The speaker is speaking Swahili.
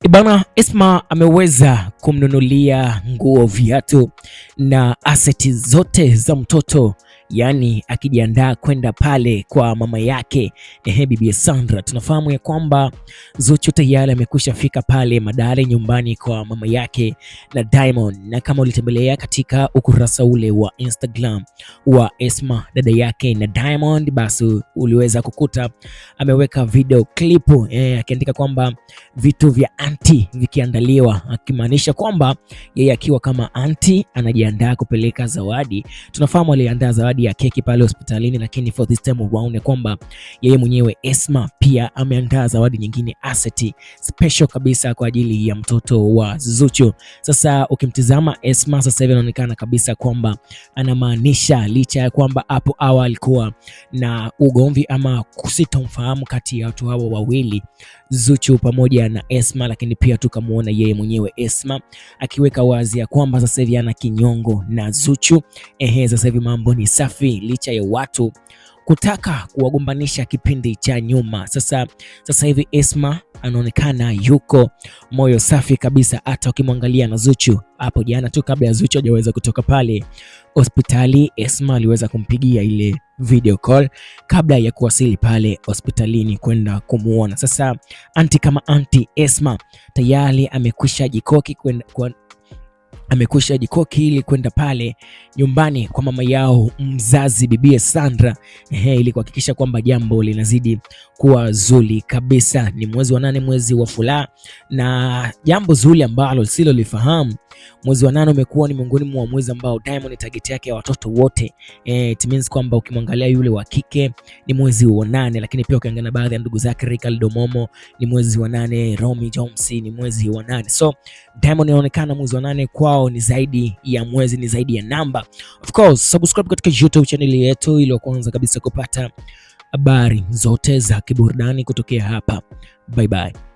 Ibana, Esma ameweza kumnunulia nguo, viatu na aseti zote za mtoto, yaani akijiandaa kwenda pale kwa mama yake Bibi Sandra. Tunafahamu ya kwamba Zuchu tayari amekwisha fika pale Madale nyumbani kwa mama yake na Diamond, na kama ulitembelea katika ukurasa ule wa Instagram wa Esma dada yake na Diamond, basi uliweza kukuta ameweka video clip akiandika kwamba vitu vya anti vikiandaliwa, akimaanisha kwamba yeye akiwa kama anti anajiandaa kupeleka zawadi. Tunafahamu aliandaa zawadi ya keki pale hospitalini, lakini for this time around ya kwamba yeye mwenyewe Esma pia ameandaa zawadi nyingine, asset special kabisa kwa ajili ya mtoto wa Zuchu. Sasa ukimtizama Esma sasa hivi anaonekana kabisa kwamba anamaanisha, licha ya kwamba hapo awali alikuwa na ugomvi ama kusitomfahamu kati ya watu hao wawili Zuchu pamoja na Esma, lakini pia tukamuona yeye mwenyewe Esma akiweka wazi ya kwamba sasa hivi ana kinyongo na Zuchu. Sasa hivi mambo ni safi, licha ya watu kutaka kuwagombanisha kipindi cha nyuma. Sasa hivi Esma anaonekana yuko moyo safi kabisa, hata ukimwangalia na Zuchu hapo jana tu kabla ya Zuchu hajaweza kutoka pale hospitali, Esma aliweza kumpigia ile video call kabla ya kuwasili pale hospitalini kwenda kumuona. Sasa anti kama anti Esma tayari amekwisha jikoki ili kwenda pale nyumbani kwa mama yao mzazi Bibi Sandra, ili kuhakikisha kwamba jambo linazidi kuwa zuri kabisa. Ni mwezi wa 8, mwezi wa furaha, na jambo zuri ambalo silo lifahamu, mwezi wa 8 umekuwa ni miongoni mwa mwezi ambao Diamond target yake ya watoto wote. It means kwamba ukimwangalia yule wa kike ni mwezi wa 8, lakini pia ukiangalia baadhi ya ndugu zake Ricardo Momo ni mwezi wa 8, Romy Jones ni mwezi wa 8. So Diamond anaonekana mwezi wa 8 kwao ni zaidi ya mwezi, ni zaidi ya namba. Of course, subscribe katika YouTube channel yetu ili kwanza kabisa kupata habari zote za kiburudani kutokea hapa. Bye bye.